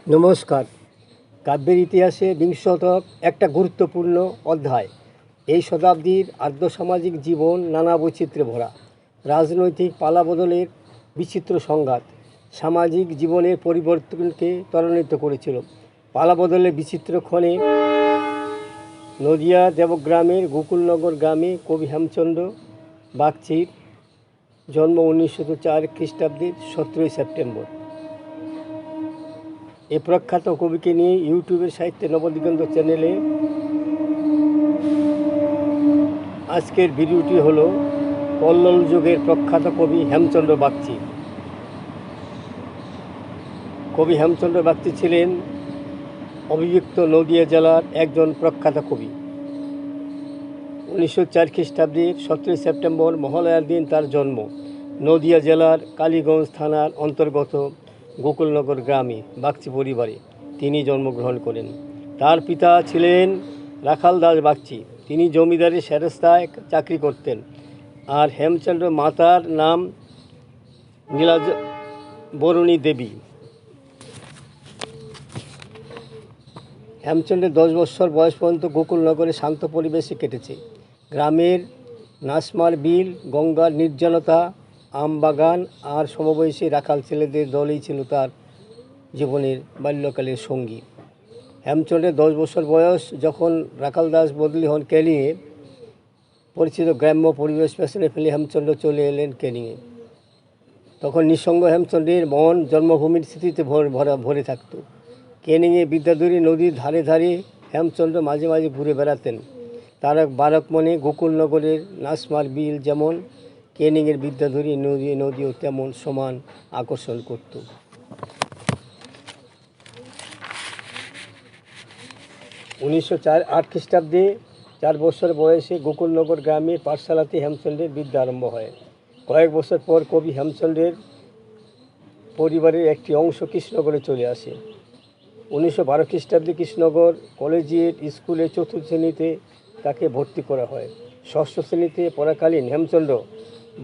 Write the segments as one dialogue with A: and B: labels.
A: নমস্কার। কাব্যের ইতিহাসে বিংশ শতক একটা গুরুত্বপূর্ণ অধ্যায়। এই শতাব্দীর আর্যসামাজিক জীবন নানা বৈচিত্র্যে ভরা। রাজনৈতিক পালাবদলের বিচিত্র সংঘাত সামাজিক জীবনের পরিবর্তনকে ত্বরান্বিত করেছিল। পালাবদলের বিচিত্র ক্ষণে নদিয়া দেবগ্রামের গোকুলনগর গ্রামে কবি হেমচন্দ্র বাগচির জন্ম 1904 খ্রিস্টাব্দের 17 সেপ্টেম্বর। এই প্রখ্যাত কবিকে নিয়ে ইউটিউবের সাহিত্যে নবদিগন্ত চ্যানেলে আজকের ভিডিওটি হলো কল্লোল যুগের প্রখ্যাত কবি হেমচন্দ্র বাগচি। কবি হেমচন্দ্র বাগচি ছিলেন অবিভক্ত নদিয়া জেলার একজন প্রখ্যাত কবি। 1904 খ্রিস্টাব্দের 17 সেপ্টেম্বর মহালয়ার দিন তার জন্ম নদিয়া জেলার কালীগঞ্জ থানার অন্তর্গত গোকুলনগর গ্রামে বাগচি পরিবারে তিনি জন্মগ্রহণ করেন। তার পিতা ছিলেন রাখাল দাস বাগচি, তিনি জমিদারের সেরেস্তায় চাকরি করতেন। আর হেমচন্দ্র মাতার নাম নীলাজ বরণী দেবী। হেমচন্দ্রের 10 বছর বয়স পর্যন্ত গোকুলনগরে শান্ত পরিবেশে কেটেছে। গ্রামের নাসমার বিল, গঙ্গার নির্জনতা, আমবাগান আর সমবয়সী রাখাল ছেলেদের দলই ছিল তার জীবনের বাল্যকালের সঙ্গী। হেমচন্দ্রের 10 বছর বয়স যখন রাখাল দাস বদলি হন ক্যানিংয়ে, পরিচিত গ্রাম্য পরিবেশ পেছনে ফেলে হেমচন্দ্র চলে এলেন ক্যানিংয়ে। তখন নিঃসঙ্গ হেমচন্দ্রের মন জন্মভূমির স্মৃতিতে ভরে থাকত। ক্যানিংয়ে বিদ্যাধরী নদীর ধারে ধারে হেমচন্দ্র মাঝে মাঝে ঘুরে বেড়াতেন। তার বালক মনে গোকুলনগরের নাসমার বিল যেমন ক্যানিংয়ের বিদ্যাধরী নদীও তেমন সমান আকর্ষণ করত। 1908 খ্রিস্টাব্দে 4 বছর বয়সে গোকুলনগর গ্রামে পাঠশালাতে হেমচন্দ্রের বিদ্যা আরম্ভ হয়। কয়েক বছর পর কবি হেমচন্দ্রের পরিবারের একটি অংশ কৃষ্ণনগরে চলে আসে। 1912 খ্রিস্টাব্দে কৃষ্ণনগর কলেজিয়েট স্কুলে 4th শ্রেণীতে তাকে ভর্তি করা হয়। 6ষ্ঠ শ্রেণীতে পড়াকালীন হেমচন্দ্র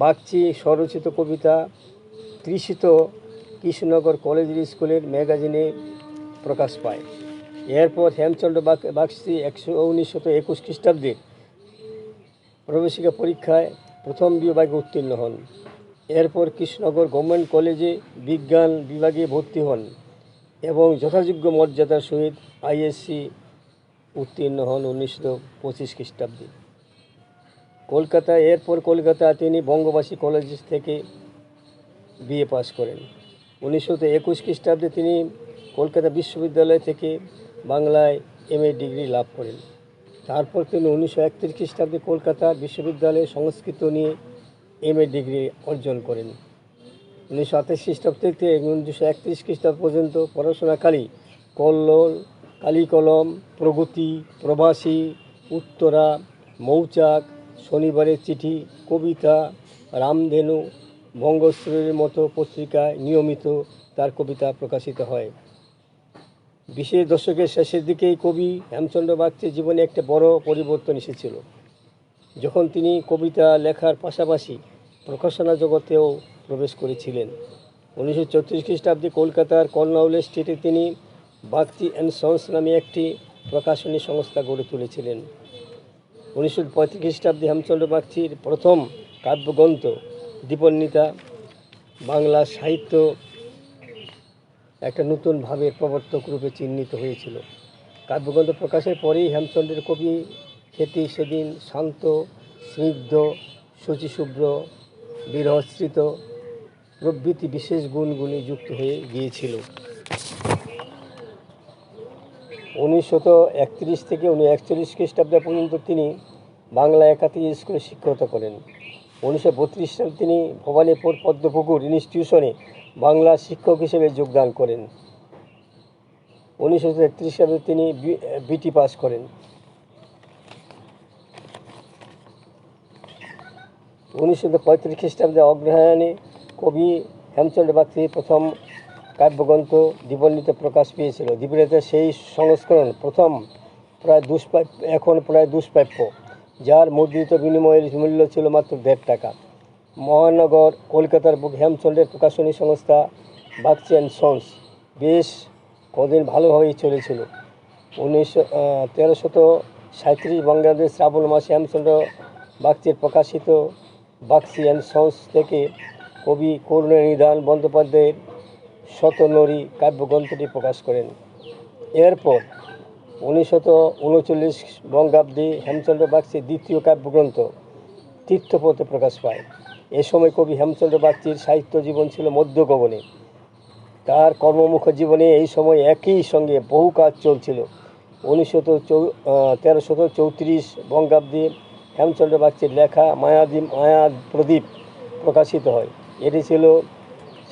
A: বাগচি স্বরচিত কবিতা তৃষিত কৃষ্ণনগর কলেজিয়েট স্কুলের ম্যাগাজিনে প্রকাশ পায়। এরপর হেমচন্দ্র বাগচি 1921 খ্রিস্টাব্দে প্রবেশিকা পরীক্ষায় প্রথম বিভাগে উত্তীর্ণ হন। এরপর কৃষ্ণনগর গভর্নমেন্ট কলেজে বিজ্ঞান বিভাগে ভর্তি হন এবং যথাযোগ্য মর্যাদার সহিত আইএসসি উত্তীর্ণ হন 1925 খ্রিস্টাব্দে। এরপর কলকাতা তিনি বঙ্গবাসী কলেজ থেকে বিএ পাস করেন। 1921 খ্রিস্টাব্দে তিনি কলকাতা বিশ্ববিদ্যালয় থেকে বাংলায় এমএ ডিগ্রি লাভ করেন। তারপর তিনি 1931 খ্রিস্টাব্দে কলকাতা বিশ্ববিদ্যালয়ে সংস্কৃত নিয়ে এমএ ডিগ্রি অর্জন করেন। 1928 খ্রিস্টাব্দ থেকে 1931 খ্রিস্টাব্দ পর্যন্ত পড়াশোনাকালী কল্লোল, কালীকলম, প্রগতি, প্রবাসী, উত্তরা, মৌচাক, শনিবারের চিঠি, কবিতা, রামধেনু, বঙ্গশ্রীর মতো পত্রিকায় নিয়মিত তার কবিতা প্রকাশিত হয়। 20 দশকের শেষের দিকেই কবি হেমচন্দ্র বাগচির জীবনে একটা বড় পরিবর্তন এসেছিল, যখন তিনি কবিতা লেখার পাশাপাশি প্রকাশনা জগতেও প্রবেশ করেছিলেন। 1934 খ্রিস্টাব্দে কলকাতার কর্নওয়ালিস স্ট্রিটে তিনি বাগচি অ্যান্ড সন্স নামে একটি প্রকাশনী সংস্থা গড়ে তুলেছিলেন। 1935 খ্রিস্টাব্দে হেমচন্দ্র বাগচির প্রথম কাব্যগ্রন্থ দীপন্বিতা বাংলা সাহিত্য একটা নতুন ভাবের প্রবর্তক রূপে চিহ্নিত হয়েছিল। কাব্যগ্রন্থ প্রকাশের পরেই হেমচন্দ্রের কবি খ্যাতি সেদিন শান্ত, স্নিগ্ধ, শুচিশুভ্র, বিরহস্মৃত প্রভৃতি বিশেষ গুণগুলি যুক্ত হয়ে গিয়েছিল। 1931 থেকে 1941 খ্রিস্টাব্দ পর্যন্ত তিনি বাংলা একাধিক স্কুলে শিক্ষকতা করেন। 1932 সালে তিনি ভবানীপুর পদ্মপুকুর ইনস্টিটিউশনে বাংলা শিক্ষক হিসেবে যোগদান করেন। 1933 সালে তিনি বিটি পাস করেন। 1935 খ্রিস্টাব্দে অগ্রহায়ণে কবি হেমচন্দ্র বাগচির প্রথম কাব্যগ্রন্থ দীপন্বিতা প্রকাশ পেয়েছিল। দীপন্বিতার সেই সংস্করণ এখন প্রায় দুষ্প্রাপ্য, যার মুদ্রিত বিনিময়ের মূল্য ছিল মাত্র 1.5 টাকা। মহানগর কলকাতার বুক হেমচন্দ্রের প্রকাশনী সংস্থা বাগচি অ্যান্ড সন্স বেশ কদিন ভালোভাবেই চলেছিল। 1337 বঙ্গাব্দে শ্রাবণ মাসে হেমচন্দ্র বাগচির প্রকাশিত বাগচি অ্যান্ড সন্স থেকে কবি করুণানিধান বন্দ্যোপাধ্যায়ের শতনরী কাব্যগ্রন্থটি প্রকাশ করেন। এরপর 1939 বঙ্গাব্দে হেমচন্দ্র বাগচির দ্বিতীয় কাব্যগ্রন্থ তীর্থপথে প্রকাশ পায়। এ সময় কবি হেমচন্দ্র বাগচির সাহিত্য জীবন ছিল মধ্য গগনে। তার কর্মমুখ জীবনে এই সময় একই সঙ্গে বহু কাজ চলছিল। 1334 বঙ্গাব্দে হেমচন্দ্র বাগচির লেখা মায়া প্রদীপ প্রকাশিত হয়। এটি ছিল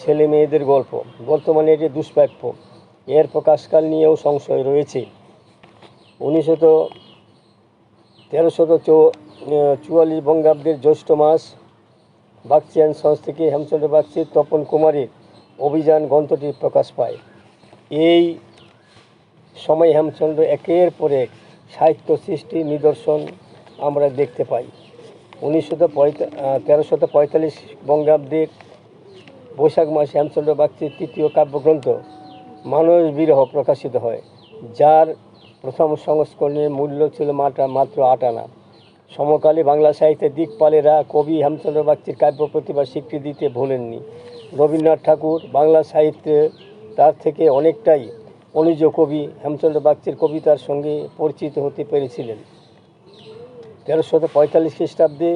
A: ছেলে মেয়েদের গল্প। বর্তমানে এটি দুষ্প্রাপ্য। এর প্রকাশকাল নিয়েও সংশয় রয়েছে। 1344 বঙ্গাব্দের জ্যৈষ্ঠ মাস বাগচি অ্যান্ড সন্স থেকে হেমচন্দ্র বাগচির তপন কুমারের অভিযান গ্রন্থটি প্রকাশ পায়। এই সময় হেমচন্দ্র একের পর এক সাহিত্য সৃষ্টির নিদর্শন আমরা দেখতে পাই। 1345 বঙ্গাব্দের বৈশাখ মাসে হেমচন্দ্র বাগচির তৃতীয় কাব্যগ্রন্থ মানস বিরহ প্রকাশিত হয়, যার প্রথম সংস্করণের মূল্য ছিল মাত্র 8 আনা। সমকালে বাংলা সাহিত্যের দিকপালেরা কবি হেমচন্দ্র বাগচির কাব্য প্রতিভা স্বীকৃতি দিতে ভোলেননি। রবীন্দ্রনাথ ঠাকুর বাংলা সাহিত্যে তার থেকে অনেকটাই অনুজ কবি হেমচন্দ্র বাগচির কবিতার সঙ্গে পরিচিত হতে পেরেছিলেন। 1345 খ্রিস্টাব্দে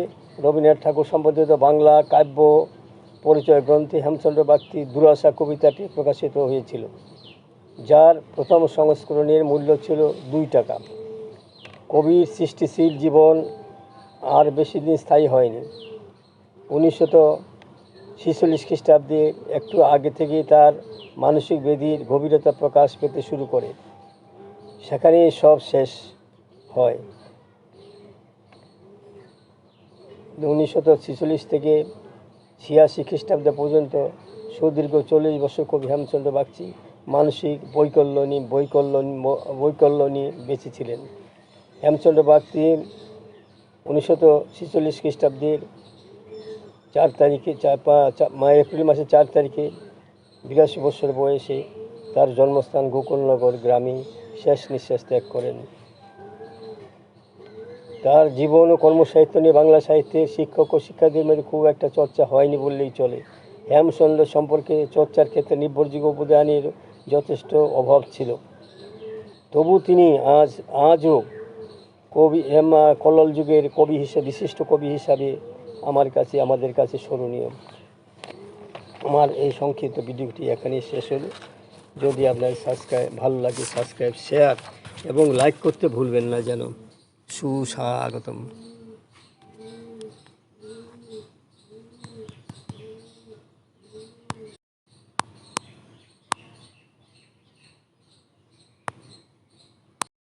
A: রবীন্দ্রনাথ ঠাকুর সম্পাদিত বাংলা কাব্য পরিচয় গ্রন্থে হেমচন্দ্র বাগচির দুরাশা কবিতাটি প্রকাশিত হয়েছিল, যার প্রথম সংস্করণের মূল্য ছিল 2 টাকা। কবির সৃষ্টিশীল জীবন আর বেশি দিন স্থায়ী হয়নি। 1946 খ্রিস্টাব্দে একটু আগে থেকেই তার মানসিক ব্যাধির গভীরতা প্রকাশ পেতে শুরু করে। সেখানেই সব শেষ হয়। 1946 থেকে 86 খ্রিস্টাব্দ পর্যন্ত সুদীর্ঘ 40 বছর কবি হেমচন্দ্র বাগচি মানসিক বৈকল্য নিয়ে বেঁচে ছিলেন। হেমচন্দ্র বাগচি 1946 খ্রিস্টাব্দের 4 তারিখে এপ্রিল মাসের 4 তারিখে 82 বছর বয়সে তার জন্মস্থান গোকুলনগর গ্রামে শেষ নিঃশ্বাস ত্যাগ করেন। তার জীবন ও কর্মসাহিত্য নিয়ে বাংলা সাহিত্যের শিক্ষক ও শিক্ষার্থীদের মধ্যে খুব একটা চর্চা হয়নি বললেই চলে। হেমচন্দ্র সম্পর্কে চর্চার ক্ষেত্রে নির্ভরযোগ্য উপাদানের যথেষ্ট অভাব ছিল। তবু তিনি আজও কল্লোল যুগের কবি হিসেবে, বিশিষ্ট কবি হিসাবে আমাদের কাছে স্মরণীয়। আমার এই সংক্ষিপ্ত ভিডিওটি এখানেই শেষ হলো। যদি আপনার ভালো লাগে সাবস্ক্রাইব, শেয়ার এবং লাইক করতে ভুলবেন না যেন। সুস্বাগতম।